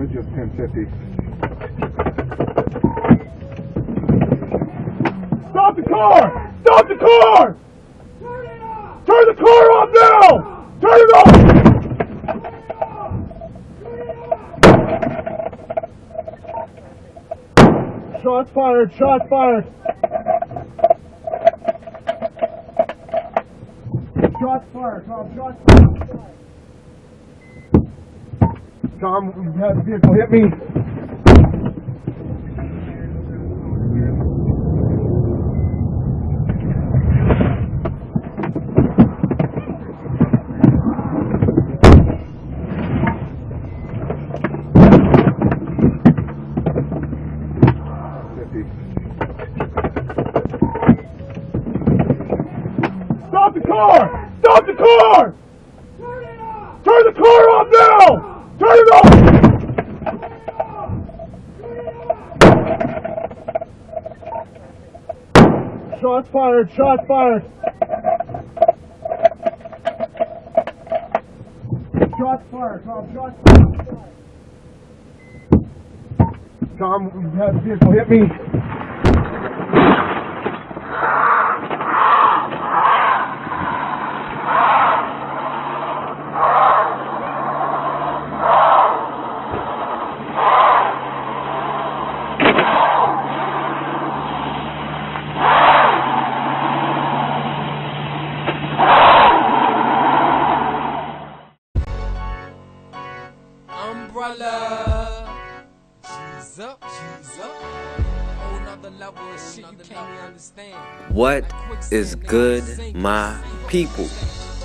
It's just 1050. Stop the car! Stop the car! Turn the car off now! Turn it off! Shots fired! Shots fired! Shots fired! Tom, shots fired! Tom, you had the vehicle hit me. Stop the car! Stop the car! Turn the car off now! Turn it off! Shots fired! Shots fired! Shots fired! Tom, shots fired! Tom, you had the vehicle hit me. What is good, my people?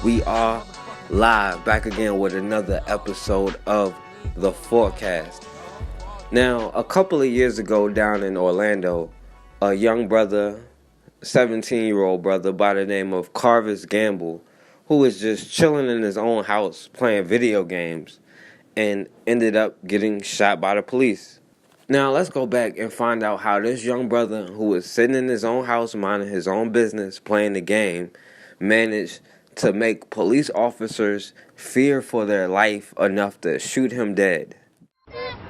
We are live back again with another episode of The Forecast. Now, a couple of years ago down in Orlando, a young brother, 17-year-old brother by the name of Karvas Gamble, who was just chilling in his own house playing video games and ended up getting shot by the police. Now, let's go back and find out how this young brother, who was sitting in his own house minding his own business, playing the game, managed to make police officers fear for their life enough to shoot him dead.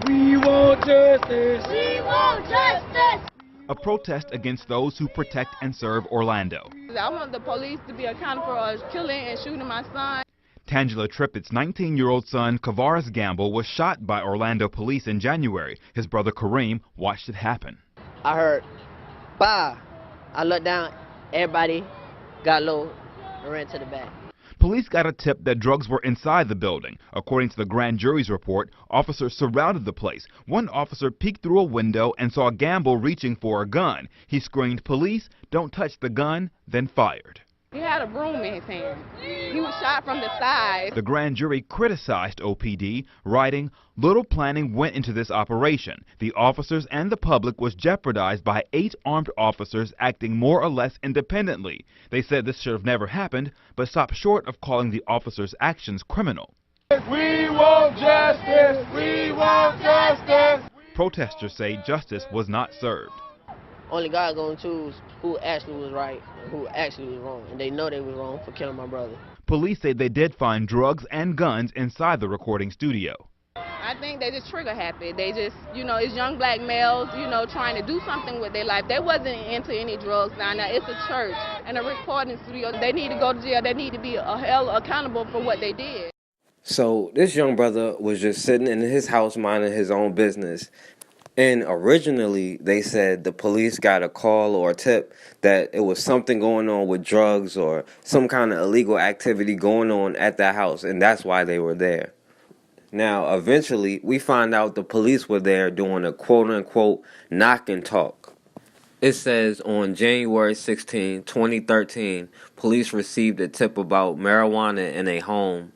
We want justice! We want justice! A protest against those who protect and serve Orlando. I want the police to be accountable for us killing and shooting my son. Tangela Trippett's 19-year-old son, Karvas Gamble, was shot by Orlando police in January. His brother Kareem watched it happen. I heard, bah! I looked down, everybody got low and ran to the back. Police got a tip that drugs were inside the building. According to the grand jury's report, officers surrounded the place. One officer peeked through a window and saw Gamble reaching for a gun. He screamed, "Police, don't touch the gun," then fired. He had a broom in his hand. He was shot from the side. The grand jury criticized OPD, writing, "Little planning went into this operation. The officers and the public was jeopardized by 8 armed officers acting more or less independently. They said this should have never happened, but stopped short of calling the officers' actions criminal." We want justice! We want justice! Protesters say justice was not served. Only God gonna choose who actually was right and who actually was wrong, and they know they was wrong for killing my brother. Police say they did find drugs and guns inside the recording studio. I think they just trigger happy. They just, it's young black males, trying to do something with their life. They wasn't into any drugs now. Now, it's a church and a recording studio. They need to go to jail. They need to be held accountable for what they did. So this young brother was just sitting in his house minding his own business. And originally, they said the police got a call or a tip that it was something going on with drugs or some kind of illegal activity going on at that house, and that's why they were there. Now, eventually, we find out the police were there doing a quote-unquote knock and talk. It says on January 16, 2013, police received a tip about marijuana in a home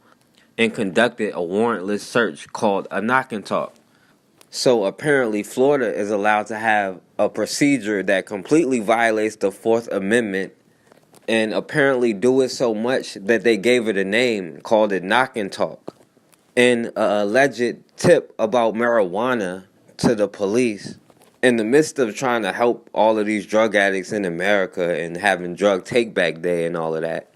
and conducted a warrantless search called a knock and talk. So apparently Florida is allowed to have a procedure that completely violates the 4th Amendment and apparently do it so much that they gave it a name, called it knock and talk. And an alleged tip about marijuana to the police in the midst of trying to help all of these drug addicts in America and having drug take-back day and all of that.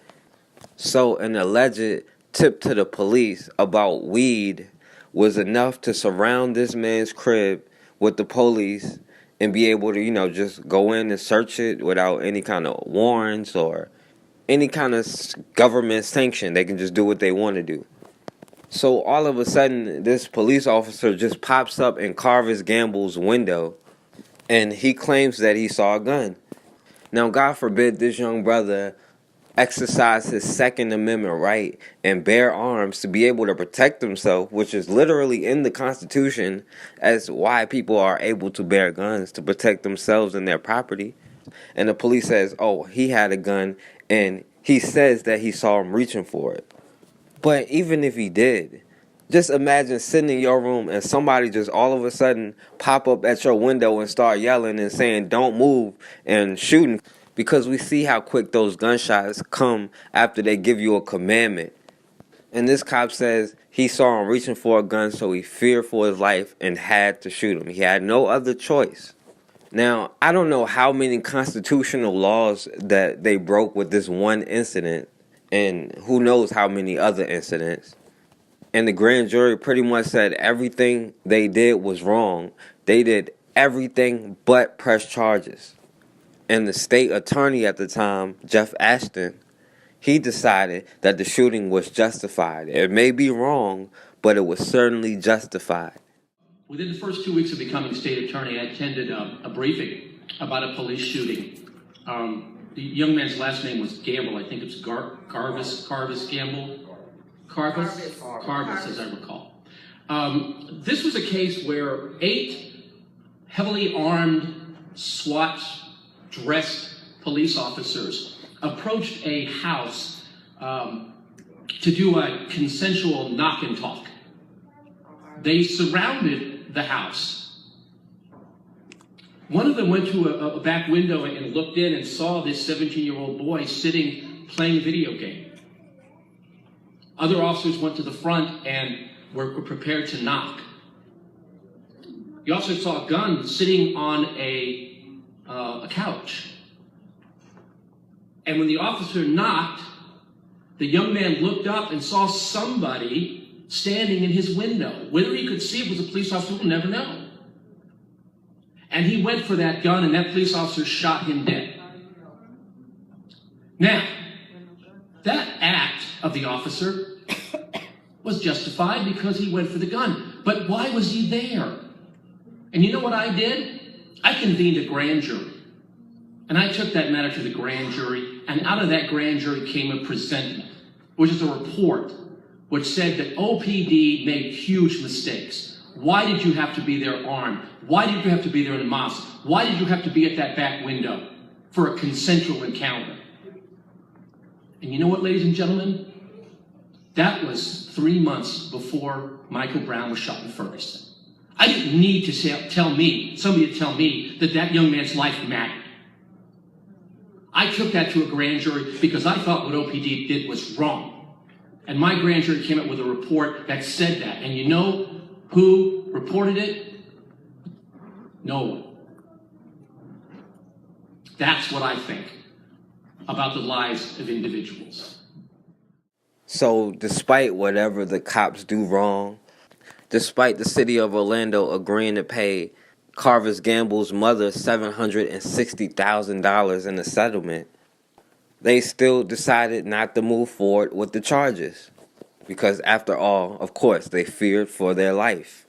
So an alleged tip to the police about weed was enough to surround this man's crib with the police and be able to, just go in and search it without any kind of warrants or any kind of government sanction. They can just do what they want to do. So all of a sudden, this police officer just pops up in Karvas Gamble's window, and he claims that he saw a gun. Now, God forbid this young brother exercise his Second Amendment right and bear arms to be able to protect himself, which is literally in the Constitution as why people are able to bear guns, to protect themselves and their property. And the police says, oh, he had a gun, and he says that he saw him reaching for it. But even if he did, just imagine sitting in your room and somebody just all of a sudden pop up at your window and start yelling and saying, don't move, and shooting. Because we see how quick those gunshots come after they give you a commandment. And this cop says he saw him reaching for a gun, so he feared for his life and had to shoot him. He had no other choice. Now, I don't know how many constitutional laws that they broke with this one incident, and who knows how many other incidents. And the grand jury pretty much said everything they did was wrong. They did everything but press charges. And the state attorney at the time, Jeff Ashton, he decided that the shooting was justified. It may be wrong, but it was certainly justified. Within the first 2 weeks of becoming state attorney, I attended a briefing about a police shooting. The young man's last name was Gamble. I think it's Karvas Gamble. Karvas, as I recall. This was a case where 8 heavily armed SWAT-dressed police officers approached a house to do a consensual knock and talk. They surrounded the house. One of them went to a back window and looked in and saw this 17-year-old boy sitting playing a video game. Other officers went to the front and were prepared to knock. You also saw a gun sitting on a couch. And when the officer knocked, the young man looked up and saw somebody standing in his window. Whether he could see it was a police officer, we'll never know. And he went for that gun, and that police officer shot him dead. Now, that act of the officer was justified because he went for the gun. But why was he there? And you know what I did? I convened a grand jury. And I took that matter to the grand jury, and out of that grand jury came a presentment, which is a report which said that OPD made huge mistakes. Why did you have to be there armed? Why did you have to be there in a mosque? Why did you have to be at that back window for a consensual encounter? And you know what, ladies and gentlemen? That was 3 months before Michael Brown was shot in Ferguson. I didn't need to somebody to tell me that that young man's life mattered. I took that to a grand jury because I thought what OPD did was wrong. And my grand jury came up with a report that said that. And you know who reported it? No one. That's what I think about the lives of individuals. So despite whatever the cops do wrong, despite the city of Orlando agreeing to pay Karvas Gamble's mother $760,000 in a settlement, they still decided not to move forward with the charges. Because after all, of course, they feared for their life.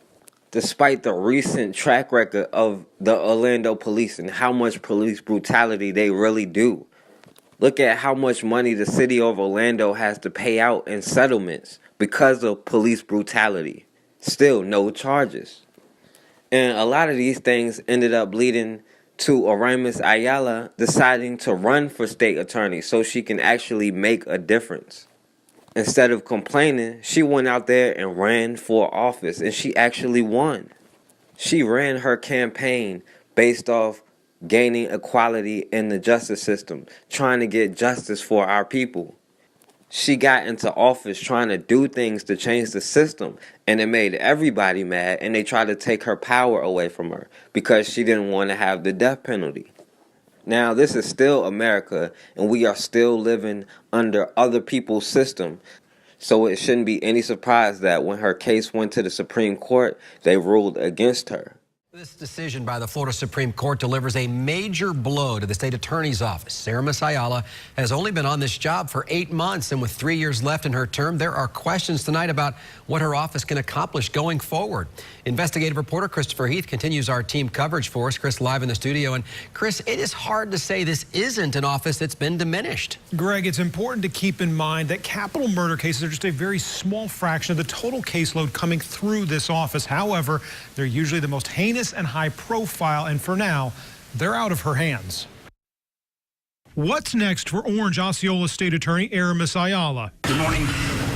Despite the recent track record of the Orlando police and how much police brutality they really do. Look at how much money the city of Orlando has to pay out in settlements because of police brutality. Still, no charges. And a lot of these things ended up leading to Aramis Ayala deciding to run for state attorney so she can actually make a difference. Instead of complaining, she went out there and ran for office, and she actually won. She ran her campaign based off gaining equality in the justice system, trying to get justice for our people. She got into office trying to do things to change the system, and it made everybody mad, and they tried to take her power away from her because she didn't want to have the death penalty. Now, this is still America, and we are still living under other people's system. So it shouldn't be any surprise that when her case went to the Supreme Court, they ruled against her. This decision by the Florida Supreme Court delivers a major blow to the state attorney's office. Aramis Ayala has only been on this job for 8 months, and with 3 years left in her term, there are questions tonight about what her office can accomplish going forward. Investigative reporter Christopher Heath continues our team coverage for us. Chris, live in the studio. And Chris, it is hard to say this isn't an office that's been diminished. Greg, it's important to keep in mind that capital murder cases are just a very small fraction of the total caseload coming through this office. However, they're usually the most heinous and high profile, and for now, they're out of her hands. What's next for Orange Osceola State Attorney Aramis Ayala? Good morning.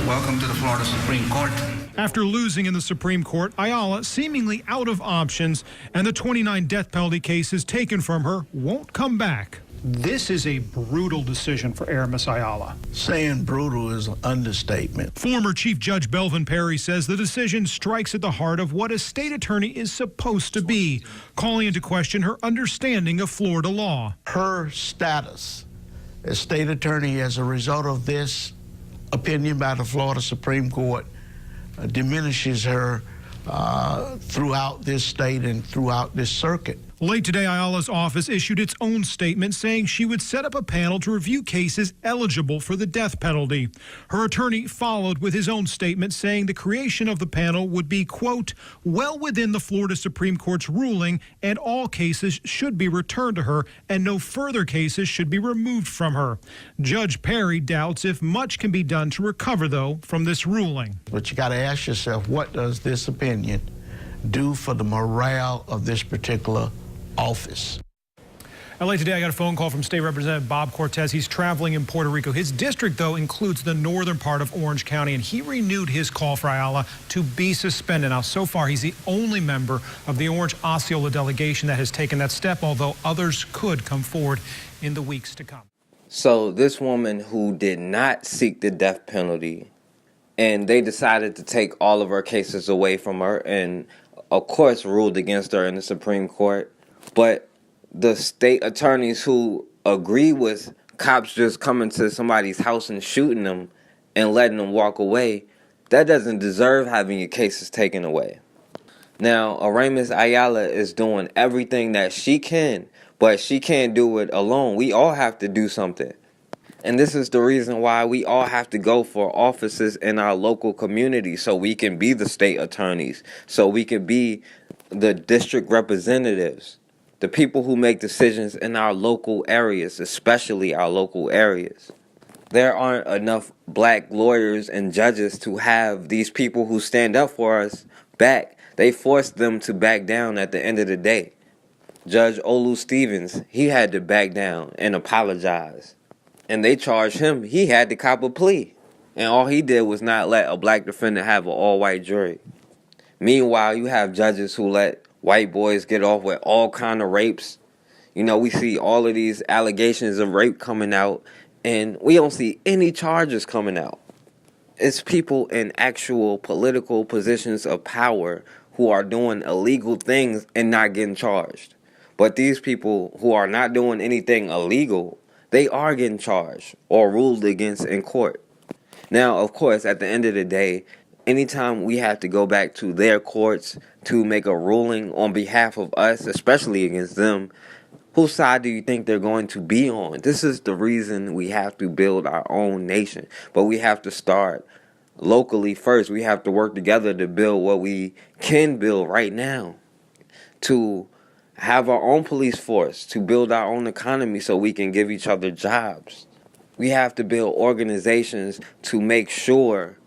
Welcome to the Florida Supreme Court. After losing in the Supreme Court, Ayala seemingly out of options, and the 29 death penalty cases taken from her won't come back. This is a brutal decision for Aramis Ayala. Saying brutal is an understatement. Former Chief Judge Belvin Perry says the decision strikes at the heart of what a state attorney is supposed to be, calling into question her understanding of Florida law. Her status as state attorney as a result of this opinion by the Florida Supreme Court diminishes her throughout this state and throughout this circuit. Late today, Ayala's office issued its own statement saying she would set up a panel to review cases eligible for the death penalty. Her attorney followed with his own statement saying the creation of the panel would be, quote, well within the Florida Supreme Court's ruling, and all cases should be returned to her and no further cases should be removed from her. Judge Perry doubts if much can be done to recover, though, from this ruling. But you got to ask yourself, what does this opinion do for the morale of this particular office? LA Today, I got a phone call from State Representative Bob Cortez. He's traveling in Puerto Rico. His district, though, includes the northern part of Orange County, and he renewed his call for Ayala to be suspended. Now, so far, he's the only member of the Orange Osceola delegation that has taken that step, although others could come forward in the weeks to come. So this woman who did not seek the death penalty, and they decided to take all of her cases away from her, and of course ruled against her in the Supreme Court. But the state attorneys who agree with cops just coming to somebody's house and shooting them and letting them walk away, that doesn't deserve having your cases taken away. Now, Aramis Ayala is doing everything that she can, but she can't do it alone. We all have to do something. And this is the reason why we all have to go for offices in our local community, so we can be the state attorneys, so we can be the district representatives, the people who make decisions in our local areas, especially our local areas. There aren't enough black lawyers and judges to have these people who stand up for us back. They forced them to back down at the end of the day. Judge Olu Stevens, he had to back down and apologize. And they charged him. He had to cop a plea. And all he did was not let a black defendant have an all-white jury. Meanwhile, you have judges who let white boys get off with all kind of rapes. You know, we see all of these allegations of rape coming out, and we don't see any charges coming out. It's people in actual political positions of power who are doing illegal things and not getting charged. But these people who are not doing anything illegal, they are getting charged or ruled against in court. Now, of course, at the end of the day, anytime we have to go back to their courts to make a ruling on behalf of us, especially against them, whose side do you think they're going to be on? This is the reason we have to build our own nation. But we have to start locally first. We have to work together to build what we can build right now, to have our own police force, to build our own economy so we can give each other jobs. We have to build organizations to make sure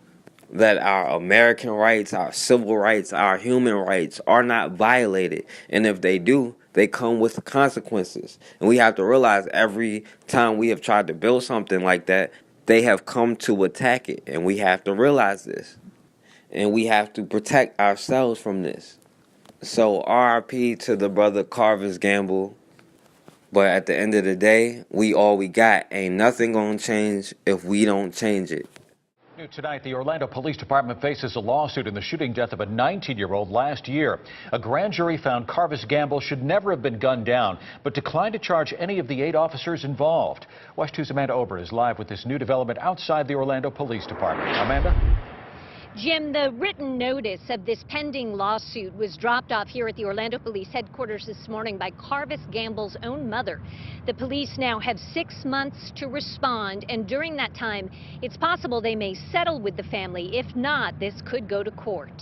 that our American rights, our civil rights, our human rights are not violated. And if they do, they come with consequences. And we have to realize every time we have tried to build something like that, they have come to attack it. And we have to realize this. And we have to protect ourselves from this. So RIP to the brother Karvas Gamble. But at the end of the day, we all we got. Ain't nothing gonna change if we don't change it. New tonight, the Orlando Police Department faces a lawsuit in the shooting death of a 19-year-old last year. A grand jury found Karvas Gamble should never have been gunned down, but declined to charge any of the 8 officers involved. West 2's Amanda Ober is live with this new development outside the Orlando Police Department. Amanda? Jim, the written notice of this pending lawsuit was dropped off here at the Orlando Police headquarters this morning by Karvas Gamble's own mother. The police now have 6 months to respond, and during that time, it's possible they may settle with the family. If not, this could go to court.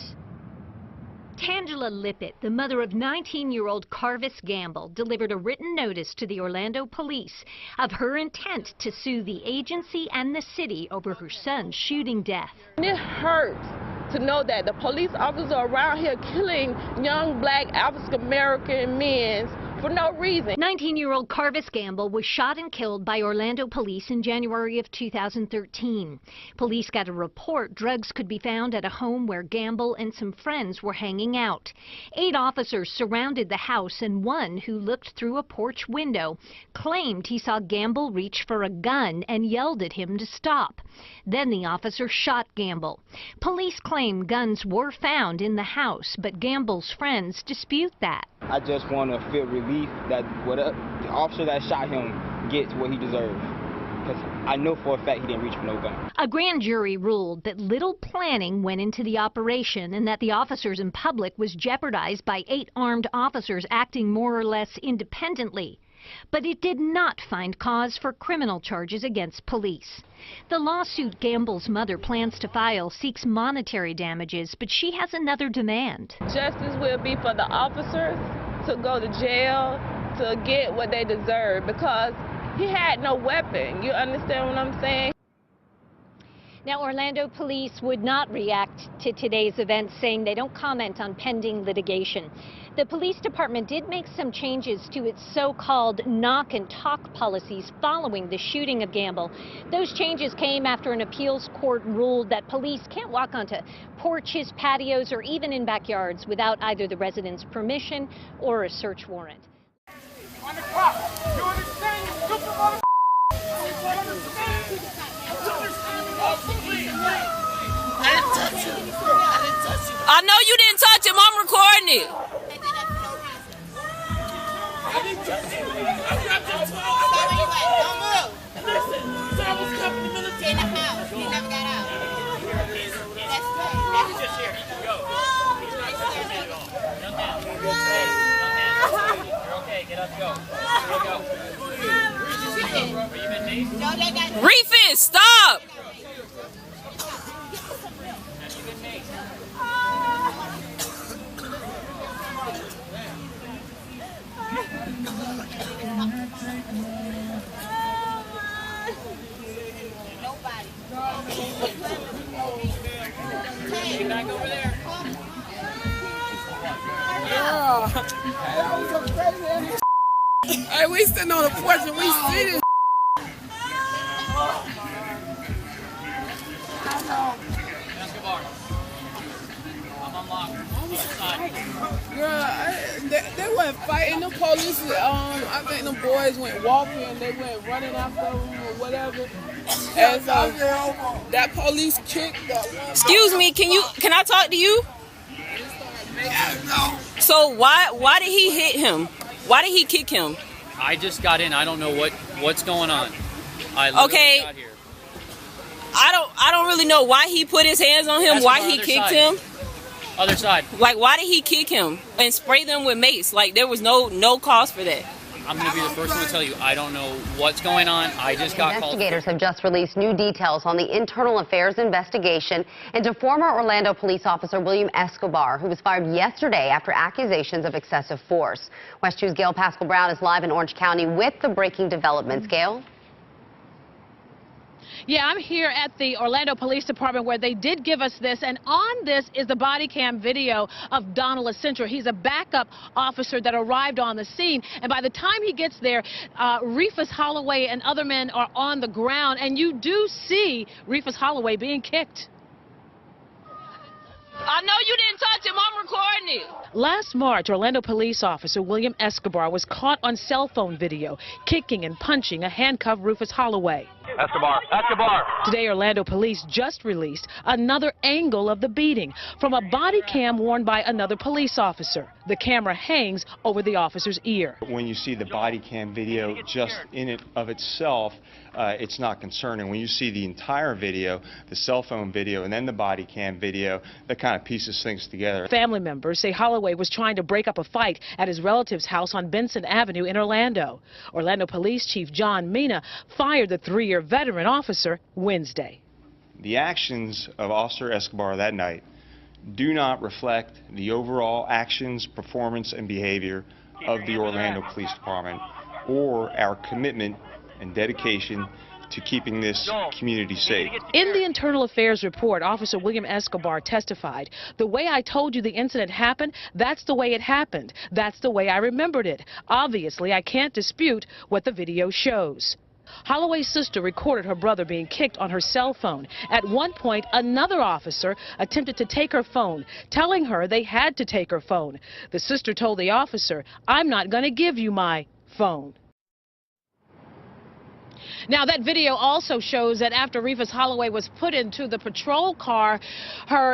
Tangela Lippett, the mother of 19-year-old Karvas Gamble, delivered a written notice to the Orlando Police of her intent to sue the agency and the city over her son's shooting death. It hurts to know that the police officers are around here killing young black African-American men for no reason. 19-year-old Karvas Gamble was shot and killed by Orlando police in January of 2013. Police got a report drugs could be found at a home where Gamble and some friends were hanging out. 8 officers surrounded the house, and one who looked through a porch window claimed he saw Gamble reach for a gun and yelled at him to stop. Then the officer shot Gamble. Police claim guns were found in the house, but Gamble's friends dispute that. I just want to feel relief that the officer that shot him gets what he deserves. Because I know for a fact he didn't reach for no gun. A grand jury ruled that little planning went into the operation and that the officers in public was jeopardized by 8 armed officers acting more or less independently. But it did not find cause for criminal charges against police. The lawsuit Gamble's mother plans to file seeks monetary damages, but she has another demand. Justice will be for the officers to go to jail, to get what they deserve, because he had no weapon. You understand what I'm saying? Now, Orlando police would not react to today's event, saying they don't comment on pending litigation. The police department did make some changes to its so-called knock and talk policies following the shooting of Gamble. Those changes came after an appeals court ruled that police can't walk onto porches, patios, or even in backyards without either the resident's permission or a search warrant. On the clock. You understand, you stupid mother. I know you didn't touch him. I'm recording it. I didn't touch him. I grabbed your phone. Don't move. Listen, so I was coming to the military. In the house. He never got out. That's good. He's just here. Go. You're okay. Get up. Go. Go. Reefus, stop. Back over there. Hey, we sitting on the porch and we see this. Girl, they went fighting. The police, I think the boys went walking and they went running after them or whatever. And so that police kicked that one. Excuse me, can I talk to you? So why did he hit him? Why did he kick him? I just got in. I don't know what's going on. I okay. Got here. I don't really know why he put his hands on him. That's why he kicked him. Other side. Like, why did he kick him and spray them with mace? Like, there was no cause for that. I'm going to be the first one to tell you, I don't know what's going on. I just got called. Investigators have just released new details on the internal affairs investigation into former Orlando police officer William Escobar, who was fired yesterday after accusations of excessive force. West 2's Gail Pascal Brown is live in Orange County with the breaking developments. Gail? Yeah, I'm here at the Orlando Police Department where they did give us this, and on this is the body cam video of Donald Accenture. He's a backup officer that arrived on the scene, and by the time he gets there, Reefus Holloway and other men are on the ground, and you do see Reefus Holloway being kicked. I know you didn't touch him. I'm recording it. Last March, Orlando police officer William Escobar was caught on cell phone video kicking and punching a handcuffed Reefus Holloway. Escobar. Today, Orlando police just released another angle of the beating from a body cam worn by another police officer. The camera hangs over the officer's ear. When you see the body cam video just in it of itself, it's not concerning. When you see the entire video, the cell phone video, and then the body cam video, that kind of pieces things together. Family members say Holloway was trying to break up a fight at his relative's house on Benson Avenue in Orlando. Orlando Police Chief John Mina fired the 3-year veteran officer Wednesday. The actions of Officer Escobar that night do not reflect the overall actions, performance, and behavior of the Orlando Police Department or our commitment and dedication to keeping this community safe. In the Internal Affairs report, Officer William Escobar testified, "The way I told you the incident happened, that's the way it happened. That's the way I remembered it. Obviously, I can't dispute what the video shows." Holloway's sister recorded her brother being kicked on her cell phone. At one point, another officer attempted to take her phone, telling her they had to take her phone. The sister told the officer, "I'm not going to give you my phone." Now, that video also shows that after Rufus Holloway was put into the patrol car,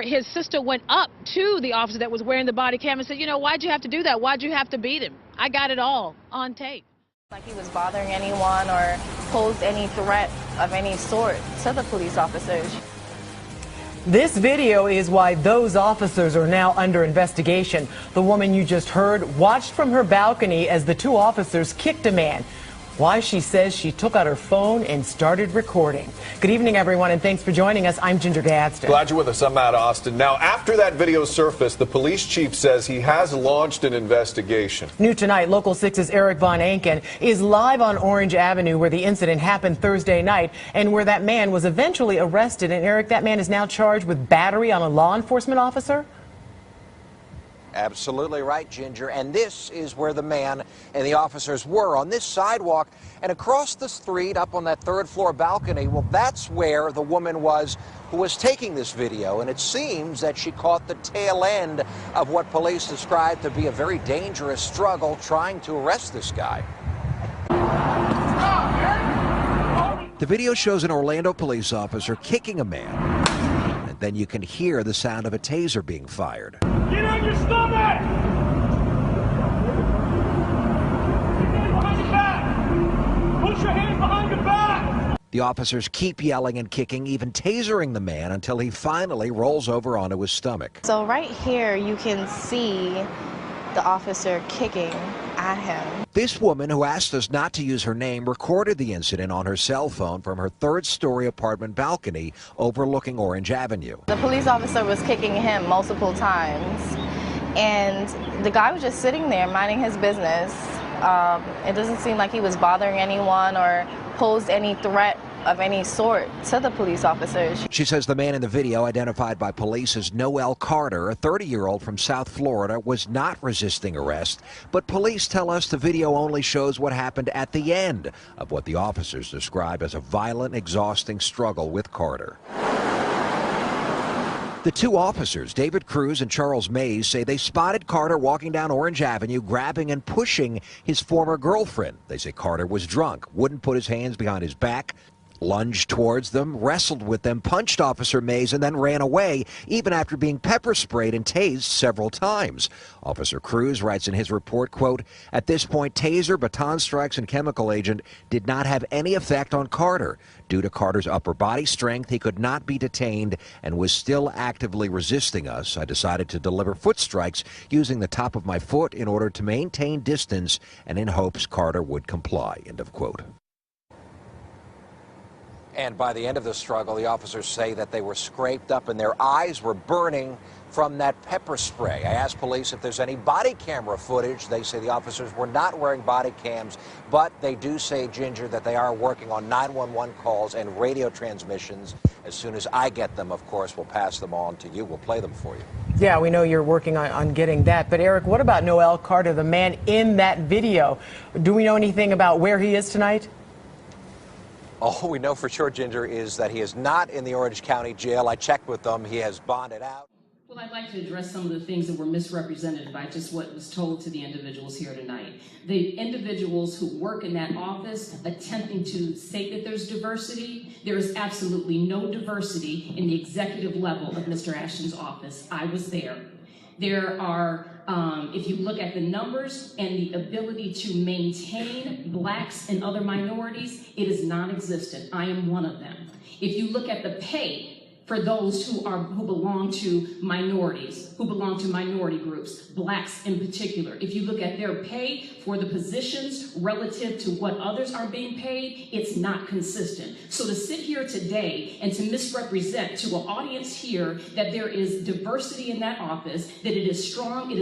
his sister went up to the officer that was wearing the body cam and said, "You know, why'd you have to do that? Why'd you have to beat him? I got it all on tape." Like he was bothering anyone or posed any threat of any sort to the police officers. This video is why those officers are now under investigation. The woman you just heard watched from her balcony as the 2 officers kicked a man. Why, she says she took out her phone and started recording. Good evening, everyone, and thanks for joining us. I'm Ginger Gadsden. Glad you're with us. I'm Matt Austin. Now, after that video surfaced, the police chief says he has launched an investigation. New tonight, Local 6's Eric Von Anken is live on Orange Avenue where the incident happened Thursday night and where that man was eventually arrested. And Eric, that man is now charged with battery on a law enforcement officer? Absolutely right, Ginger. And this is where the man and the officers were, on this sidewalk and across the street up on that 3rd floor balcony. Well, that's where the woman was who was taking this video. And it seems that she caught the tail end of what police described to be a very dangerous struggle trying to arrest this guy. The video shows an Orlando police officer kicking a man. And then you can hear the sound of a taser being fired. Get on your stomach! Behind your back! Push your hands behind your back! The officers keep yelling and kicking, even tasering the man until he finally rolls over onto his stomach. So right here you can see the officer kicking at him. This woman, who asked us not to use her name, recorded the incident on her cell phone from her 3rd-story apartment balcony overlooking Orange Avenue. The police officer was kicking him multiple times, and the guy was just sitting there minding his business. It doesn't seem like he was bothering anyone or posed any threat of any sort to the police officers. She says the man in the video, identified by police as Noel Carter, a 30-year-old from South Florida, was not resisting arrest, but police tell us the video only shows what happened at the end of what the officers describe as a violent, exhausting struggle with Carter. The 2 officers, David Cruz and Charles Mays, say they spotted Carter walking down Orange Avenue, grabbing and pushing his former girlfriend. They say Carter was drunk, wouldn't put his hands behind his back, lunged towards them, wrestled with them, punched Officer Mays, and then ran away, even after being pepper sprayed and tased several times. Officer Cruz writes in his report, quote, "At this point, taser, baton strikes, and chemical agent did not have any effect on Carter. Due to Carter's upper body strength, he could not be detained and was still actively resisting us. I decided to deliver foot strikes using the top of my foot in order to maintain distance and in hopes Carter would comply," end of quote. And by the end of the struggle, the officers say that they were scraped up and their eyes were burning from that pepper spray. I asked police if there's any body camera footage. They say the officers were not wearing body cams, but they do say, Ginger, that they are working on 911 calls and radio transmissions. As soon as I get them, of course, we'll pass them on to you. We'll play them for you. Yeah, we know you're working on getting that. But, Eric, what about Noel Carter, the man in that video? Do we know anything about where he is tonight? All we know for sure, Ginger, is that he is not in the Orange County Jail. I checked with them. He has bonded out. Well, I'd like to address some of the things that were misrepresented by just what was told to the individuals here tonight. The individuals who work in that office attempting to say that there's diversity, there is absolutely no diversity in the executive level of Mr. Ashton's office. I was there. There are, if you look at the numbers and the ability to maintain blacks and other minorities, it is non-existent. I am one of them. If you look at the pay for those who belong to minorities, who belong to minority groups, blacks in particular. If you look at their pay for the positions relative to what others are being paid, it's not consistent. So to sit here today and to misrepresent to an audience here that there is diversity in that office, that it is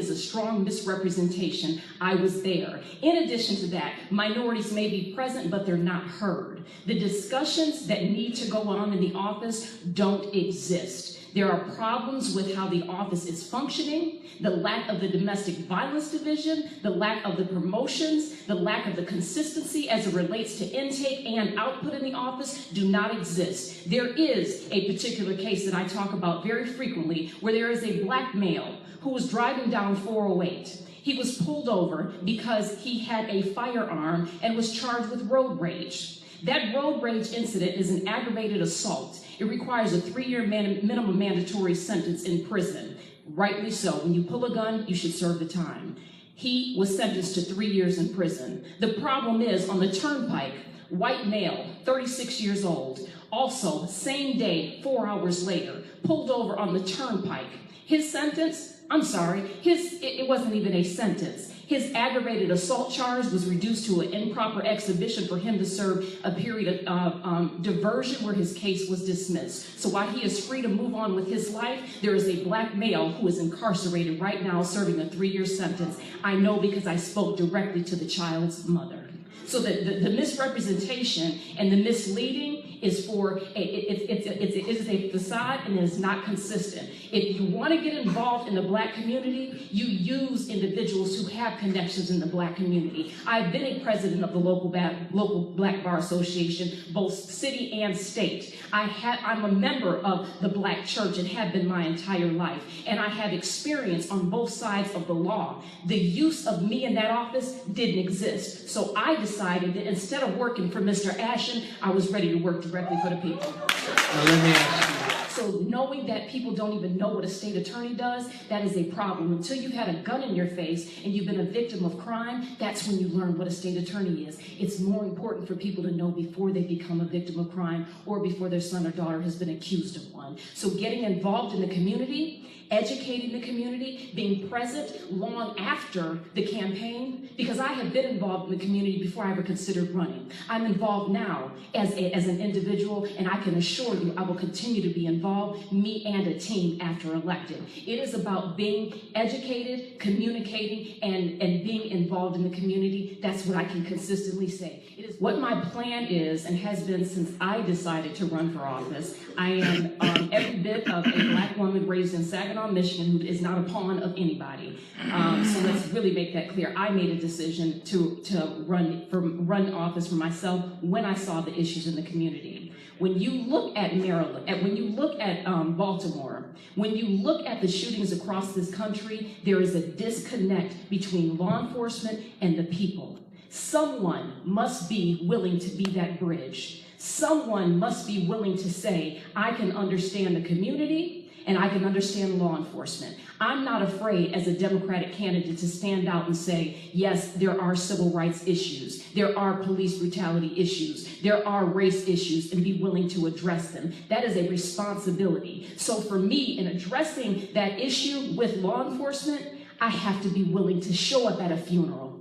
a strong misrepresentation. I was there. In addition to that, minorities may be present, but they're not heard. The discussions that need to go on in the office don't exist. There are problems with how the office is functioning, the lack of the domestic violence division, the lack of the promotions, the lack of the consistency as it relates to intake and output in the office do not exist. There is a particular case that I talk about very frequently where there is a black male who was driving down 408. He was pulled over because he had a firearm and was charged with road rage. That road rage incident is an aggravated assault. It requires a 3-year minimum mandatory sentence in prison. Rightly so. When you pull a gun, you should serve the time. He was sentenced to 3 years in prison. The problem is, on the turnpike, white male, 36 years old, also, same day, 4 hours later, pulled over on the turnpike. His sentence, it wasn't even a sentence. His aggravated assault charge was reduced to an improper exhibition for him to serve a period of diversion where his case was dismissed. So while he is free to move on with his life, there is a black male who is incarcerated right now serving a 3-year sentence. I know because I spoke directly to the child's mother. So the misrepresentation and the misleading is it is a facade and it is not consistent. If you want to get involved in the black community, you use individuals who have connections in the black community. I've been a president of the local Black Bar Association, both city and state. I'm a member of the black church and have been my entire life. And I have experience on both sides of the law. The use of me in that office didn't exist. So I decided that instead of working for Mr. Ashton, I was ready to work directly for the people. Now let me ask you. So knowing that people don't even know what a state attorney does, that is a problem. Until you've had a gun in your face and you've been a victim of crime, that's when you learn what a state attorney is. It's more important for people to know before they become a victim of crime or before their son or daughter has been accused of one. So getting involved in the community, educating the community, being present long after the campaign, because I have been involved in the community before I ever considered running. I'm involved now as an individual, and I can assure you I will continue to be involved, me and a team after elected. It is about being educated, communicating, and being involved in the community. That's what I can consistently say. It is what my plan is and has been since I decided to run for office. I am every bit of a black woman raised in Saginaw, Michigan, who is not a pawn of anybody. So let's really make that clear. I made a decision to run office for myself when I saw the issues in the community. When you look at Maryland, when you look at Baltimore, when you look at the shootings across this country, there is a disconnect between law enforcement and the people. Someone must be willing to be that bridge. Someone must be willing to say, I can understand the community and I can understand law enforcement. I'm not afraid as a Democratic candidate to stand out and say, yes, there are civil rights issues. There are police brutality issues. There are race issues, and be willing to address them. That is a responsibility. So for me, in addressing that issue with law enforcement, I have to be willing to show up at a funeral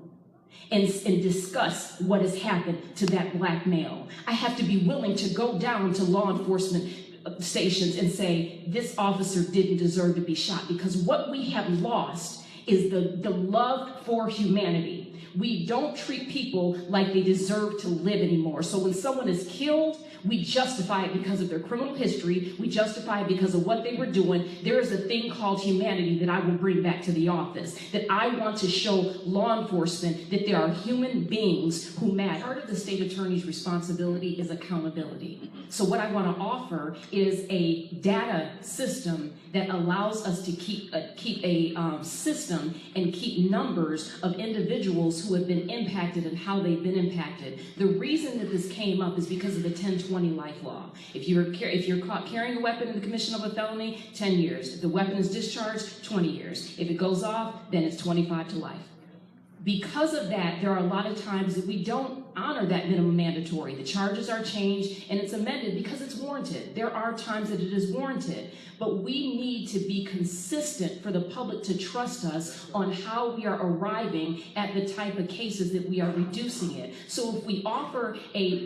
and discuss what has happened to that black male. I have to be willing to go down to law enforcement stations and say, this officer didn't deserve to be shot, because what we have lost is the love for humanity. We don't treat people like they deserve to live anymore. So when someone is killed, we justify it because of their criminal history. We justify it because of what they were doing. There is a thing called humanity that I will bring back to the office, that I want to show law enforcement that there are human beings who matter. Part of the state attorney's responsibility is accountability. So what I want to offer is a data system that allows us to keep a system and keep numbers of individuals who have been impacted and how they've been impacted. The reason that this came up is because of the 1020 life law. If you're caught carrying a weapon in the commission of a felony, 10 years. If the weapon is discharged, 20 years. If it goes off, then it's 25 to life. Because of that, there are a lot of times that we don't honor that minimum mandatory. The charges are changed and it's amended because it's warranted. There are times that it is warranted, but we need to be consistent for the public to trust us on how we are arriving at the type of cases that we are reducing it. So if we offer a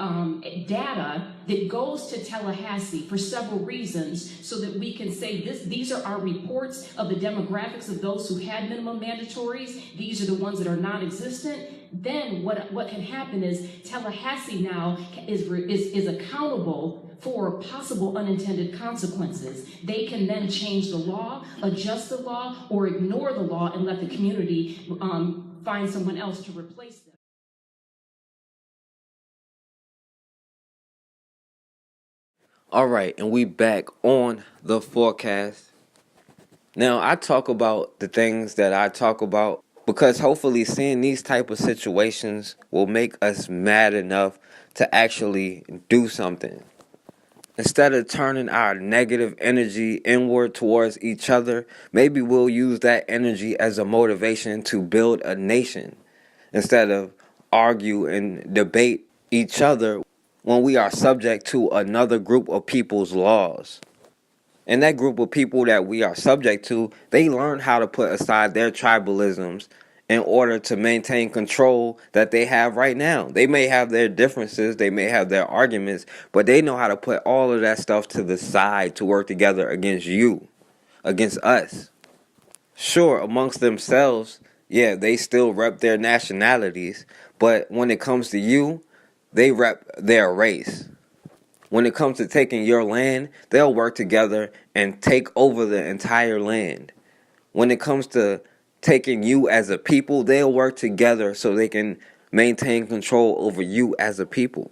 data that goes to Tallahassee for several reasons so that we can say these are our reports of the demographics of those who had minimum mandatories, these are the ones that are non-existent, then what can happen is Tallahassee now is accountable for possible unintended consequences. They can then change the law, adjust the law, or ignore the law and let the community find someone else to replace them. All right, and we back on the forecast. Now, I talk about the things that I talk about because hopefully seeing these type of situations will make us mad enough to actually do something. Instead of turning our negative energy inward towards each other, maybe we'll use that energy as a motivation to build a nation instead of argue and debate each other when we are subject to another group of people's laws. And that group of people that we are subject to, they learn how to put aside their tribalisms in order to maintain control that they have right now. They may have their differences, they may have their arguments, but they know how to put all of that stuff to the side to work together against you, against us. Sure, amongst themselves, yeah, they still rep their nationalities, but when it comes to you, they rep their race. When it comes to taking your land, they'll work together and take over the entire land. When it comes to taking you as a people, they'll work together so they can maintain control over you as a people,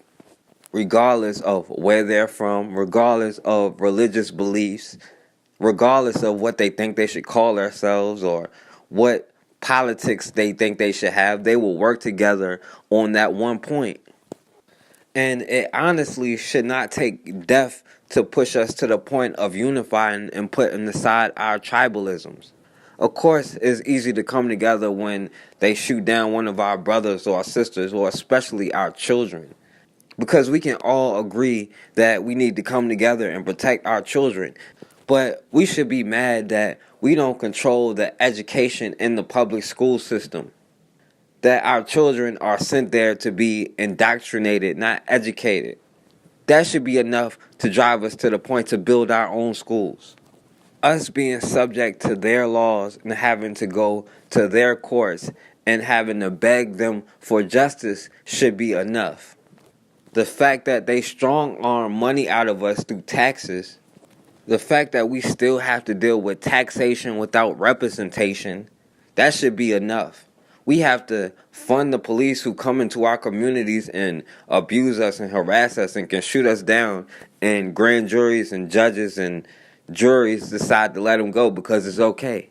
regardless of where they're from, regardless of religious beliefs, regardless of what they think they should call themselves or what politics they think they should have. They will work together on that one point. And it honestly should not take death to push us to the point of unifying and putting aside our tribalisms. Of course, it's easy to come together when they shoot down one of our brothers or our sisters, or especially our children, because we can all agree that we need to come together and protect our children. But we should be mad that we don't control the education in the public school system, that our children are sent there to be indoctrinated, not educated. That should be enough to drive us to the point to build our own schools. Us being subject to their laws and having to go to their courts and having to beg them for justice should be enough. The fact that they strong-arm money out of us through taxes, the fact that we still have to deal with taxation without representation, that should be enough. We have to fund the police who come into our communities and abuse us and harass us and can shoot us down, and grand juries and judges and juries decide to let them go because it's okay.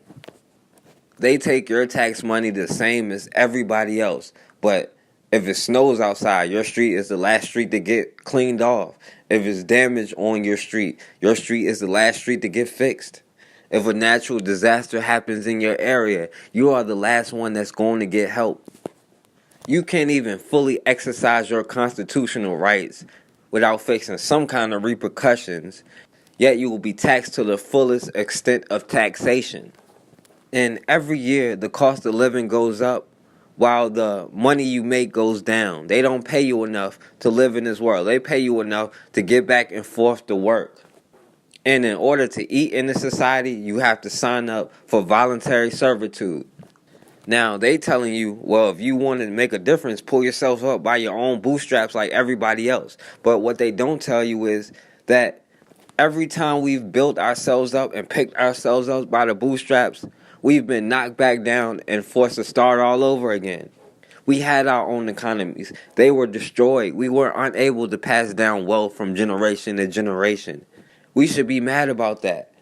They take your tax money the same as everybody else, but if it snows outside, your street is the last street to get cleaned off. If it's damage on your street is the last street to get fixed. If a natural disaster happens in your area, you are the last one that's going to get help. You can't even fully exercise your constitutional rights without facing some kind of repercussions, yet you will be taxed to the fullest extent of taxation. And every year, the cost of living goes up while the money you make goes down. They don't pay you enough to live in this world. They pay you enough to get back and forth to work. And in order to eat in this society, you have to sign up for voluntary servitude. Now, they telling you, well, if you want to make a difference, pull yourself up by your own bootstraps like everybody else. But what they don't tell you is that every time we've built ourselves up and picked ourselves up by the bootstraps, we've been knocked back down and forced to start all over again. We had our own economies. They were destroyed. We were unable to pass down wealth from generation to generation. We should be mad about that.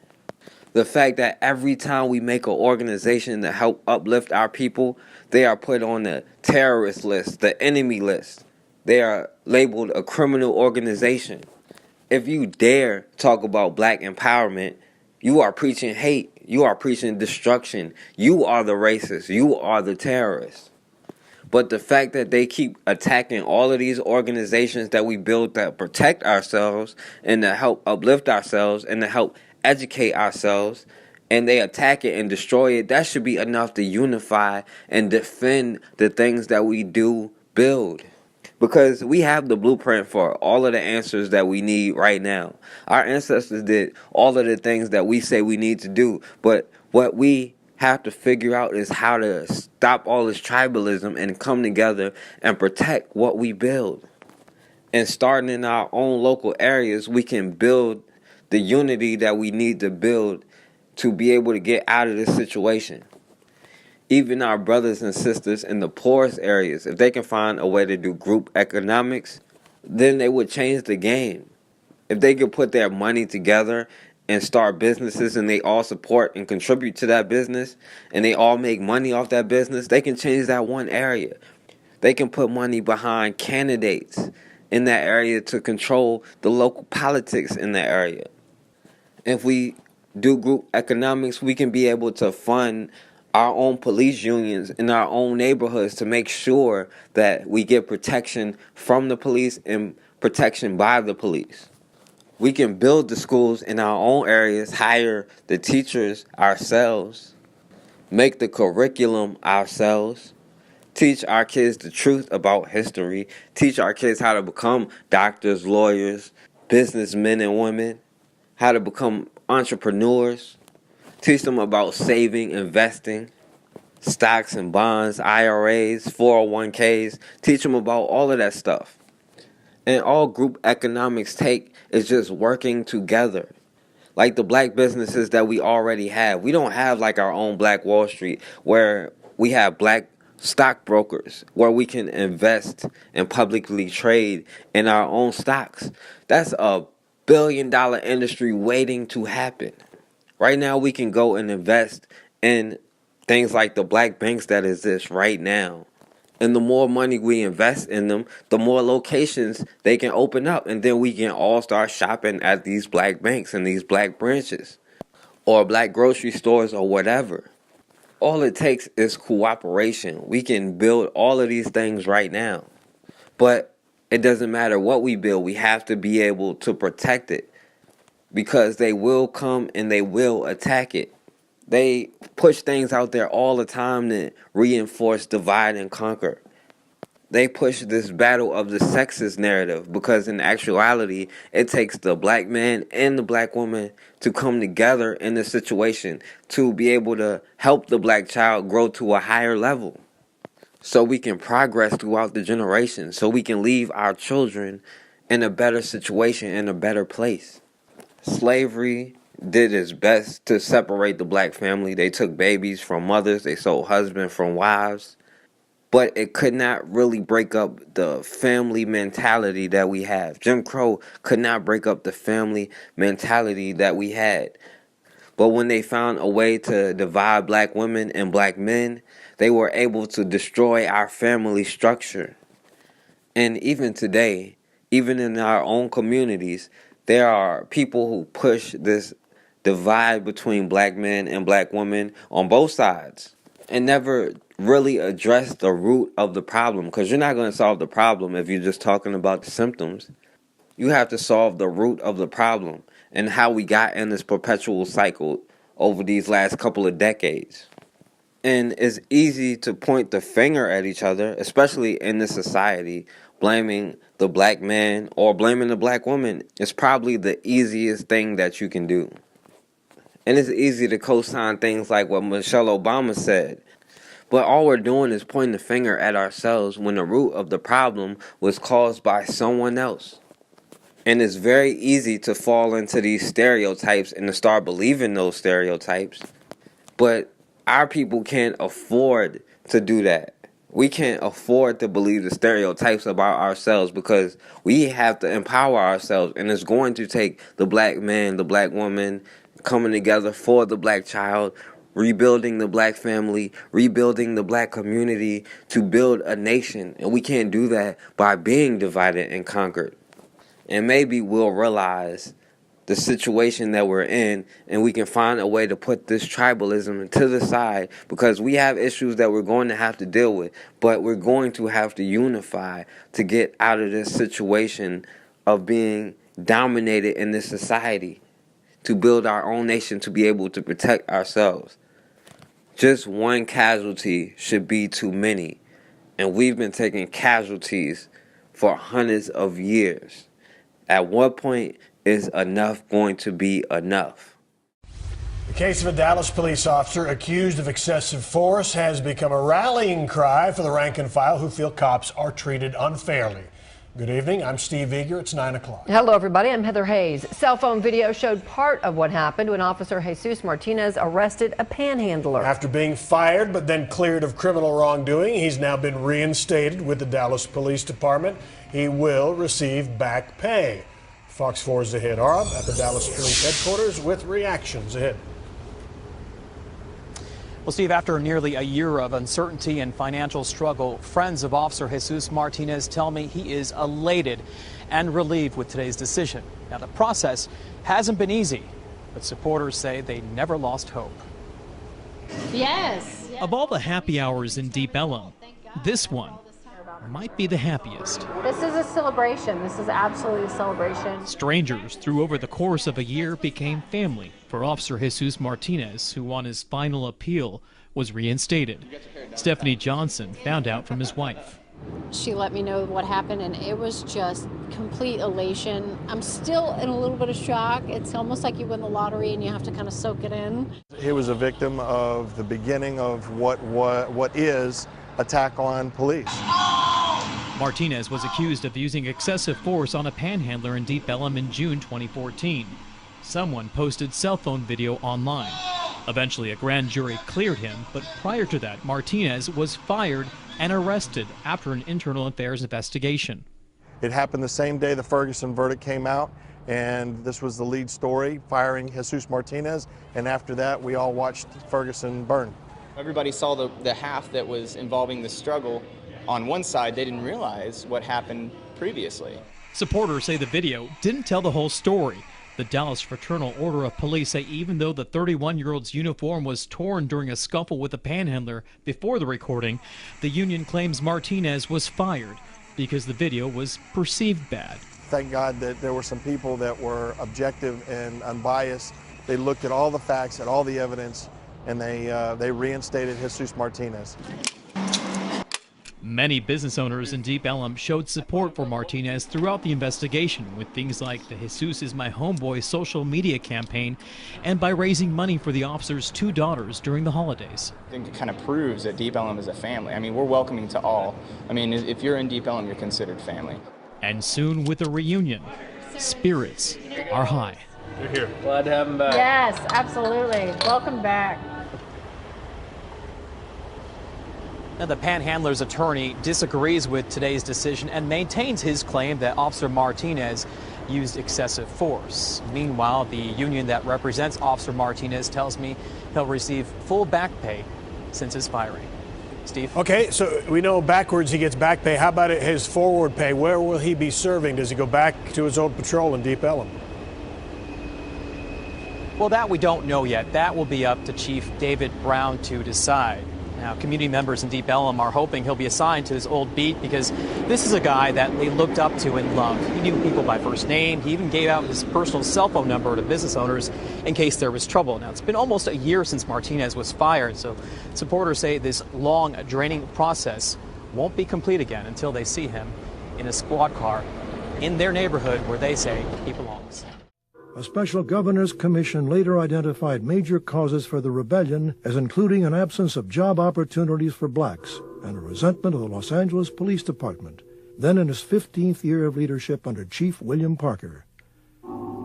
The fact that every time we make an organization to help uplift our people, they are put on the terrorist list, the enemy list. They are labeled a criminal organization. If you dare talk about black empowerment, you are preaching hate. You are preaching destruction. You are the racist. You are the terrorist. But the fact that they keep attacking all of these organizations that we build that protect ourselves and to help uplift ourselves and to help educate ourselves, and they attack it and destroy it, that should be enough to unify and defend the things that we do build. Because we have the blueprint for all of the answers that we need right now. Our ancestors did all of the things that we say we need to do. But what we have to figure out is how to stop all this tribalism and come together and protect what we build. And starting in our own local areas, we can build the unity that we need to build to be able to get out of this situation. Even our brothers and sisters in the poorest areas, if they can find a way to do group economics, then they would change the game. If they could put their money together and start businesses and they all support and contribute to that business and they all make money off that business, they can change that one area. They can put money behind candidates in that area to control the local politics in that area. If we do group economics, we can be able to fund our own police unions in our own neighborhoods to make sure that we get protection from the police and protection by the police. We can build the schools in our own areas, hire the teachers ourselves, make the curriculum ourselves, teach our kids the truth about history, teach our kids how to become doctors, lawyers, businessmen and women, how to become entrepreneurs, teach them about saving, investing, stocks and bonds, IRAs, 401ks, teach them about all of that stuff. And all group economics take is just working together. Like the black businesses that we already have. We don't have like our own Black Wall Street where we have black stockbrokers where we can invest and publicly trade in our own stocks. That's a billion-dollar industry waiting to happen. Right now we can go and invest in things like the black banks that exist right now. And the more money we invest in them, the more locations they can open up. And then we can all start shopping at these black banks and these black branches or black grocery stores or whatever. All it takes is cooperation. We can build all of these things right now. But it doesn't matter what we build. We have to be able to protect it because they will come and they will attack it. They push things out there all the time to reinforce, divide, and conquer. They push this battle of the sexist narrative because in actuality, it takes the black man and the black woman to come together in this situation to be able to help the black child grow to a higher level so we can progress throughout the generations, so we can leave our children in a better situation, in a better place. Slavery did its best to separate the black family. They took babies from mothers. They sold husbands from wives. But it could not really break up the family mentality that we have. Jim Crow could not break up the family mentality that we had. But when they found a way to divide black women and black men, they were able to destroy our family structure. And even today, even in our own communities, there are people who push this divide between black men and black women on both sides and never really address the root of the problem, because you're not going to solve the problem if you're just talking about the symptoms. You have to solve the root of the problem and how we got in this perpetual cycle over these last couple of decades. And it's easy to point the finger at each other, especially in this society, blaming the black man or blaming the black woman. It's probably the easiest thing that you can do. And it's easy to co-sign things like what Michelle Obama said. But all we're doing is pointing the finger at ourselves when the root of the problem was caused by someone else. And it's very easy to fall into these stereotypes and to start believing those stereotypes. But our people can't afford to do that. We can't afford to believe the stereotypes about ourselves because we have to empower ourselves. And it's going to take the black man, the black woman coming together for the black child, rebuilding the black family, rebuilding the black community to build a nation. And we can't do that by being divided and conquered. And maybe we'll realize the situation that we're in and we can find a way to put this tribalism to the side because we have issues that we're going to have to deal with, but we're going to have to unify to get out of this situation of being dominated in this society, to build our own nation, to be able to protect ourselves. Just one casualty should be too many, and we've been taking casualties for hundreds of years. At what point is enough going to be enough? The case of a Dallas police officer accused of excessive force has become a rallying cry for the rank and file who feel cops are treated unfairly. Good evening. I'm Steve Eager. It's 9 o'clock. Hello, everybody. I'm Heather Hayes. Cell phone video showed part of what happened when Officer Jesus Martinez arrested a panhandler. After being fired but then cleared of criminal wrongdoing, he's now been reinstated with the Dallas Police Department. He will receive back pay. Fox 4's Zahed Arab at the Dallas Police Headquarters with reactions. Ahead. Well, Steve, after nearly a year of uncertainty and financial struggle, friends of Officer Jesus Martinez tell me he is elated and relieved with today's decision. Now, the process hasn't been easy, but supporters say they never lost hope. Yes. Of all the happy hours in Deep Ellum, this one might be the happiest. This is a celebration. This is absolutely a celebration. Strangers, through over the course of a year, became family for Officer Jesus Martinez, who on his final appeal was reinstated. Stephanie Johnson found out from his wife. She let me know what happened, and it was just complete elation. I'm still in a little bit of shock. It's almost like you win the lottery and you have to kind of soak it in. He was a victim of the beginning of what is attack on police. Martinez was accused of using excessive force on a panhandler in Deep Ellum in June 2014. Someone posted cell phone video online. Eventually, a grand jury cleared him, but prior to that, Martinez was fired and arrested after an internal affairs investigation. It happened the same day the Ferguson verdict came out, and this was the lead story, firing Jesus Martinez, and after that, we all watched Ferguson burn. Everybody saw the half that was involving the struggle. On one side, they didn't realize what happened previously. Supporters say the video didn't tell the whole story. The Dallas Fraternal Order of Police say even though the 31-year-old's uniform was torn during a scuffle with a panhandler before the recording, the union claims Martinez was fired because the video was perceived bad. Thank God that there were some people that were objective and unbiased. They looked at all the facts, at all the evidence, and they reinstated Jesus Martinez. Many business owners in Deep Ellum showed support for Martinez throughout the investigation with things like the Jesus is my homeboy social media campaign and by raising money for the officer's 2 daughters during the holidays. I think it kind of proves that Deep Ellum is a family. I mean, we're welcoming to all. I mean, if you're in Deep Ellum, you're considered family. And soon with a reunion, spirits are high. You're here. Glad to have him back. Yes, absolutely. Welcome back. Now, the panhandler's attorney disagrees with today's decision and maintains his claim that Officer Martinez used excessive force. Meanwhile, the union that represents Officer Martinez tells me he'll receive full back pay since his firing. Steve? Okay, so we know backwards he gets back pay. How about his forward pay? Where will he be serving? Does he go back to his old patrol in Deep Ellum? Well, that we don't know yet. That will be up to Chief David Brown to decide. Now, community members in Deep Ellum are hoping he'll be assigned to his old beat because this is a guy that they looked up to and loved. He knew people by first name. He even gave out his personal cell phone number to business owners in case there was trouble. Now, it's been almost a year since Martinez was fired, so supporters say this long, draining process won't be complete again until they see him in a squad car in their neighborhood where they say he belongs. A special governor's commission later identified major causes for the rebellion as including an absence of job opportunities for blacks and a resentment of the Los Angeles Police Department, then in its 15th year of leadership under Chief William Parker.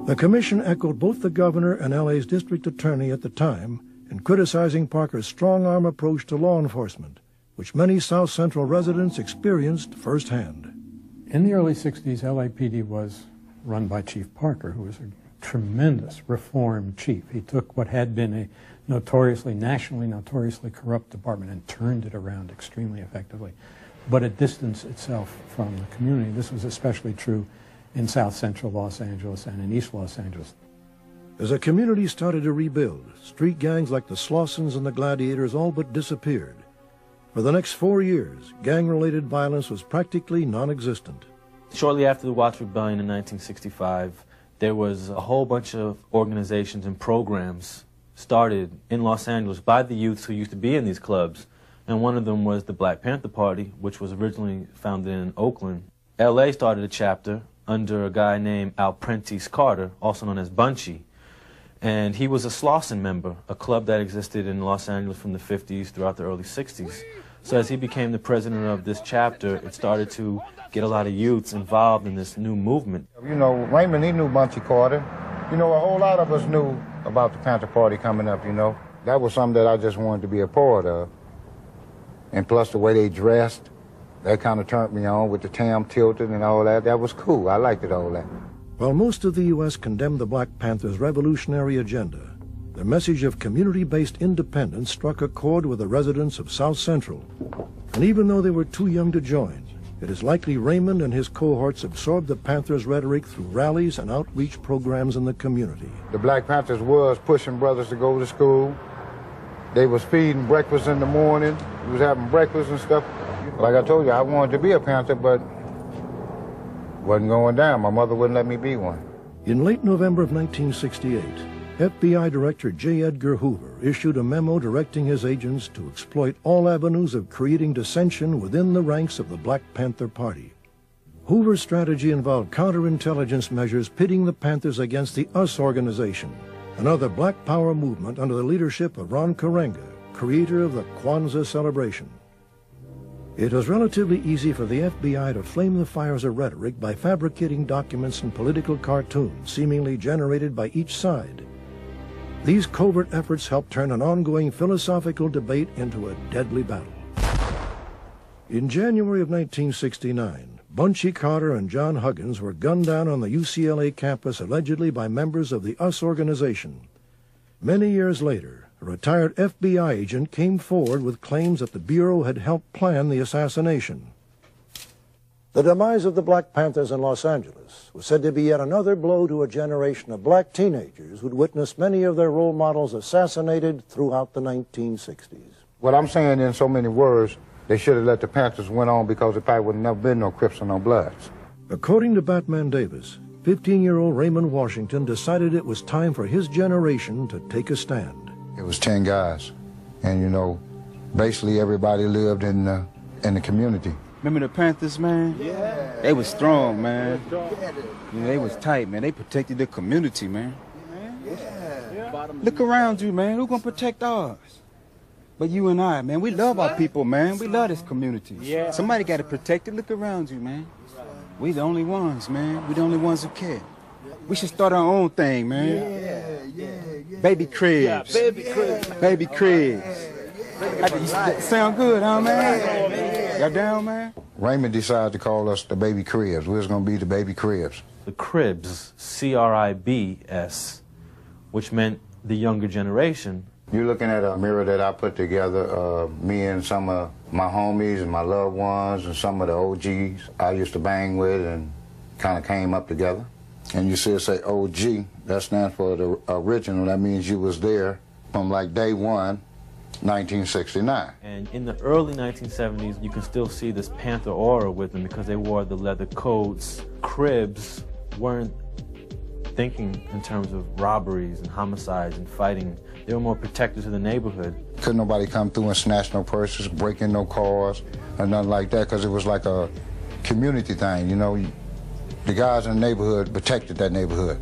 The commission echoed both the governor and LA's district attorney at the time in criticizing Parker's strong-arm approach to law enforcement, which many South Central residents experienced firsthand. In the early 60s, LAPD was run by Chief Parker, who was a tremendous reform chief. He took what had been a nationally notoriously corrupt department and turned it around extremely effectively. But it distanced itself from the community. This was especially true in South Central Los Angeles and in East Los Angeles. As the community started to rebuild, street gangs like the Slossons and the Gladiators all but disappeared. For the next 4 years, gang-related violence was practically non-existent. Shortly after the Watts Rebellion in 1965, there was a whole bunch of organizations and programs started in Los Angeles by the youths who used to be in these clubs. And one of them was the Black Panther Party, which was originally founded in Oakland. LA started a chapter under a guy named Al Prentice Carter, also known as Bunchy. And he was a Slauson member, a club that existed in Los Angeles from the 50s throughout the early 60s. So as he became the president of this chapter, it started to get a lot of youths involved in this new movement. You know, Raymond, he knew Bunchy Carter. You know, a whole lot of us knew about the Panther Party coming up, you know. That was something that I just wanted to be a part of. And plus the way they dressed, that kind of turned me on with the tam tilted and all that. That was cool. I liked it, all that. While most of the U.S. condemned the Black Panthers' revolutionary agenda, their message of community-based independence struck a chord with the residents of South Central. And even though they were too young to join, it is likely Raymond and his cohorts absorbed the Panthers' rhetoric through rallies and outreach programs in the community. The Black Panthers was pushing brothers to go to school. They was feeding breakfast in the morning. We was having breakfast and stuff. Like I told you, I wanted to be a Panther, but wasn't going down. My mother wouldn't let me be one. In late November of 1968, FBI Director J. Edgar Hoover issued a memo directing his agents to exploit all avenues of creating dissension within the ranks of the Black Panther Party. Hoover's strategy involved counterintelligence measures pitting the Panthers against the US organization, another Black Power movement under the leadership of Ron Karenga, creator of the Kwanzaa celebration. It was relatively easy for the FBI to flame the fires of rhetoric by fabricating documents and political cartoons seemingly generated by each side. These covert efforts helped turn an ongoing philosophical debate into a deadly battle. In January of 1969, Bunchy Carter and John Huggins were gunned down on the UCLA campus allegedly by members of the US organization. Many years later, a retired FBI agent came forward with claims that the Bureau had helped plan the assassination. The demise of the Black Panthers in Los Angeles was said to be yet another blow to a generation of black teenagers who'd witnessed many of their role models assassinated throughout the 1960s. What I'm saying in so many words, they should have let the Panthers went on because there probably would have never been no Crips or no Bloods. According to Batman Davis, 15-year-old Raymond Washington decided it was time for his generation to take a stand. It was 10 guys, and you know, basically everybody lived in the community. Remember the Panthers, man? Yeah. They was strong, man. Yeah, they was tight, man. They protected the community, man. Yeah. Look around you, man. Who gonna protect ours? But you and I, man, we love our people, man. We love this community. Yeah. Somebody gotta protect it. Look around you, man. We the only ones, man. We the only ones who care. We should start our own thing, man. Yeah. Baby cribs. Yeah, baby cribs. Baby cribs. Sound good, huh, man? Y'all down, man? Raymond decided to call us the Baby Cribs. We was going to be the Baby Cribs. The Cribs, C-R-I-B-S, which meant the younger generation. You're looking at a mirror that I put together, me and some of my homies and my loved ones and some of the OGs I used to bang with and kind of came up together. And you see it say OG, that stands for the original. That means you was there from like day one, 1969. And in the early 1970s, you can still see this Panther aura with them because they wore the leather coats. Cribs weren't thinking in terms of robberies and homicides and fighting. They were more protectors of the neighborhood. Couldn't nobody come through and snatch no purses, break in no cars, or nothing like that, because it was like a community thing, you know. The guys in the neighborhood protected that neighborhood.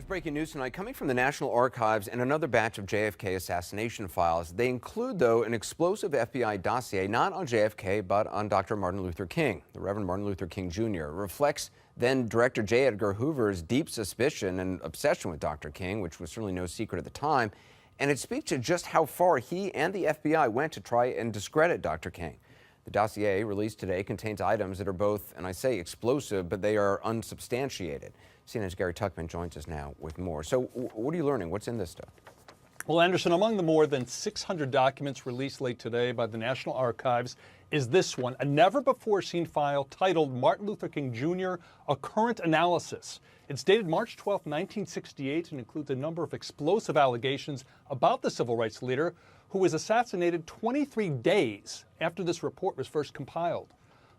breaking news tonight coming from the National Archives and another batch of JFK assassination files. They include, though, an explosive FBI dossier not on JFK but on Dr. Martin Luther King, the Reverend Martin Luther King Jr. It reflects then Director J. Edgar Hoover's deep suspicion and obsession with Dr. King, which was certainly no secret at the time. And it speaks to just how far he and the FBI went to try and discredit Dr. King. The dossier released today contains items that are both, and I say explosive, but they are unsubstantiated. CNN's Gary Tuckman joins us now with more. So what are you learning? What's in this stuff? Well, Anderson, among the more than 600 documents released late today by the National Archives is this one, a never-before-seen file titled Martin Luther King Jr., A Current Analysis. It's dated March 12, 1968, and includes a number of explosive allegations about the civil rights leader who was assassinated 23 days after this report was first compiled.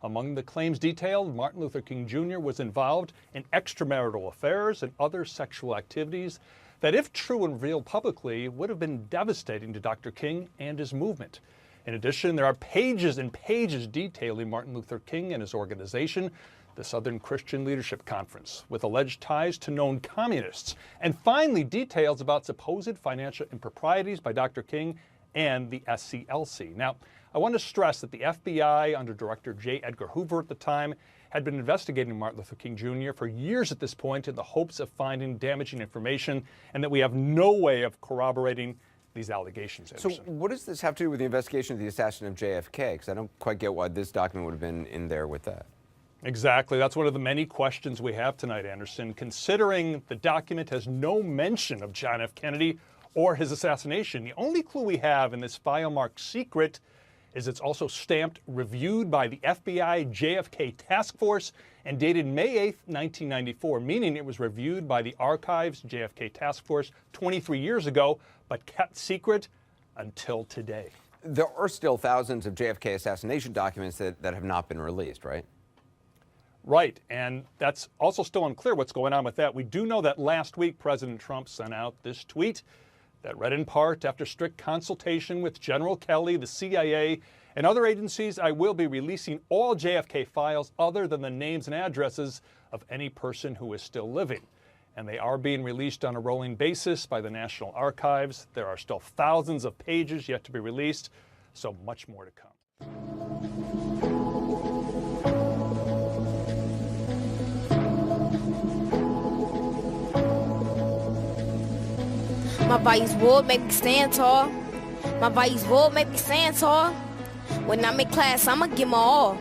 Among the claims detailed, Martin Luther King Jr. was involved in extramarital affairs and other sexual activities that, if true and revealed publicly, would have been devastating to Dr. King and his movement. In addition, there are pages and pages detailing Martin Luther King and his organization, the Southern Christian Leadership Conference, with alleged ties to known communists. And finally, details about supposed financial improprieties by Dr. King and the SCLC. Now, I want to stress that the FBI, under Director J. Edgar Hoover at the time, had been investigating Martin Luther King Jr. for years at this point in the hopes of finding damaging information, and that we have no way of corroborating these allegations. Anderson. So what does this have to do with the investigation of the assassin of JFK? Because I don't quite get why this document would have been in there with that. Exactly. That's one of the many questions we have tonight, Anderson. Considering the document has no mention of John F. Kennedy or his assassination, the only clue we have in this file marked secret is it's also stamped reviewed by the FBI JFK Task Force and dated May 8, 1994, meaning it was reviewed by the Archives JFK Task Force 23 years ago, but kept secret until today. There are still thousands of JFK assassination documents that have not been released, right? Right, and that's also still unclear what's going on with that. We do know that last week President Trump sent out this tweet that read in part, after strict consultation with General Kelly, the CIA, and other agencies, I will be releasing all JFK files other than the names and addresses of any person who is still living. And they are being released on a rolling basis by the National Archives. There are still thousands of pages yet to be released, so much more to come. My body's wool make me stand tall. My body's wool make me stand tall. When I'm in class, I'ma give my all.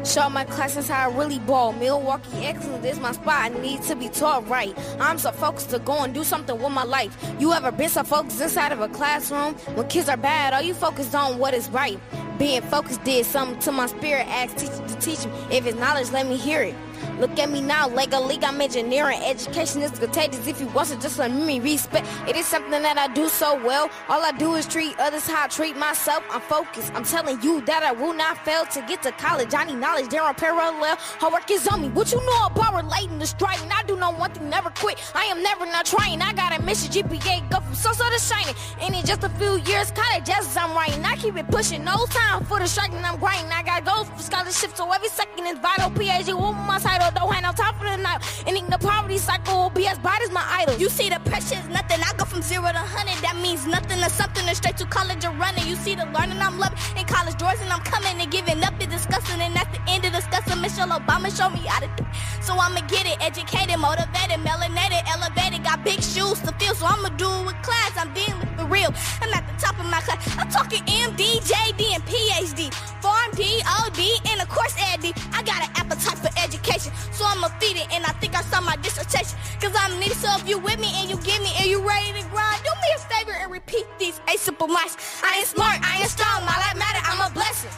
Show my classes how I really ball. Milwaukee excellence is my spot. I need to be taught right. I'm so focused to go and do something with my life. You ever been so focused inside of a classroom? When kids are bad, are you focused on what is right? Being focused did something to my spirit. Ask teacher to teach him. If it's knowledge, let me hear it. Look at me now, Lego League, I'm engineering. Education is contagious. If you want to just let me respect. It is something that I do so well. All I do is treat others how I treat myself. I'm focused. I'm telling you that I will not fail to get to college. I need knowledge, they're on parallel. Hard work is on me. What you know about relating to striving? I do know one thing, never quit. I am never not trying. I got a mission, GPA, go from so to shining. And in just a few years, college as I'm writing. I keep it pushing, no time for the striking, I'm grinding. I got goals for scholarships, so every second is vital. PhD, with my title, don't have no time for the night. Ending the poverty cycle will be as bright as my idol. You see the pressure is nothing. I go from 0 to 100. That means nothing to something and straight to college or running. You see the learning I'm loving in college doors and I'm coming and giving up is disgusting. And that's the end of discussing. Michelle Obama showed me how to do. So I'ma get it, educated, motivated, melanated, elevated. Got big shoes to fill, so I'ma do it with class. I'm dealing for real. I'm at the top of my class. I'm talking MD, JD, and PhD. Farm D, OD, and of course AD. I got an appetite for education, so I'ma feed it. And I think I saw my dissertation, cause I'm needed. So if you with me and you give me and you ready to grind, do me a favor and repeat these 8 simple lines. I ain't smart, I ain't strong, my life matter, I'm a blessing.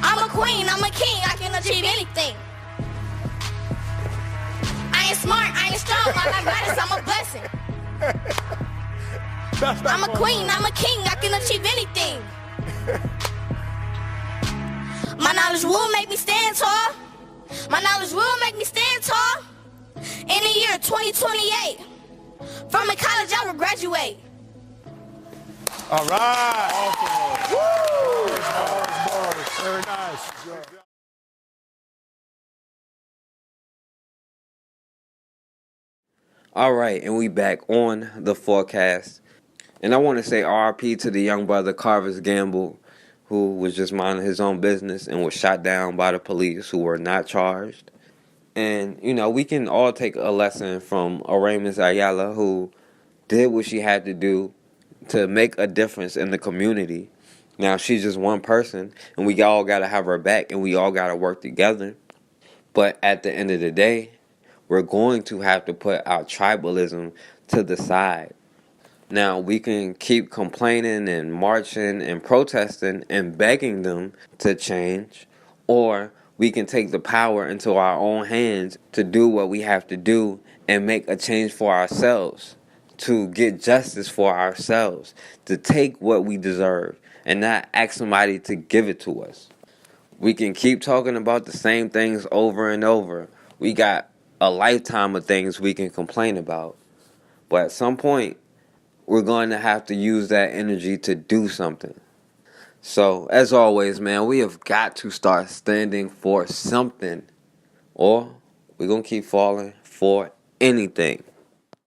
I'm a queen, I'm a king, I can achieve anything. I ain't smart, I ain't strong, my life matters, I'm a blessing. I'm a queen, I'm a king, I can achieve anything. My knowledge will make me stand tall. My knowledge will make me stand tall. In the year 2028, from a college I will graduate. All right. Awesome. Woo! Very nice. All right, and we back on the forecast. And I want to say RIP to the young brother Karvas Gamble, who was just minding his own business and was shot down by the police who were not charged. And, you know, we can all take a lesson from Aramis Ayala, who did what she had to do to make a difference in the community. Now, she's just one person, and we all got to have her back, and we all got to work together. But at the end of the day, we're going to have to put our tribalism to the side. Now, we can keep complaining and marching and protesting and begging them to change, or we can take the power into our own hands to do what we have to do and make a change for ourselves, to get justice for ourselves, to take what we deserve and not ask somebody to give it to us. We can keep talking about the same things over and over. We got a lifetime of things we can complain about. But at some point, we're going to have to use that energy to do something. So, as always, man, we have got to start standing for something, or we're going to keep falling for anything.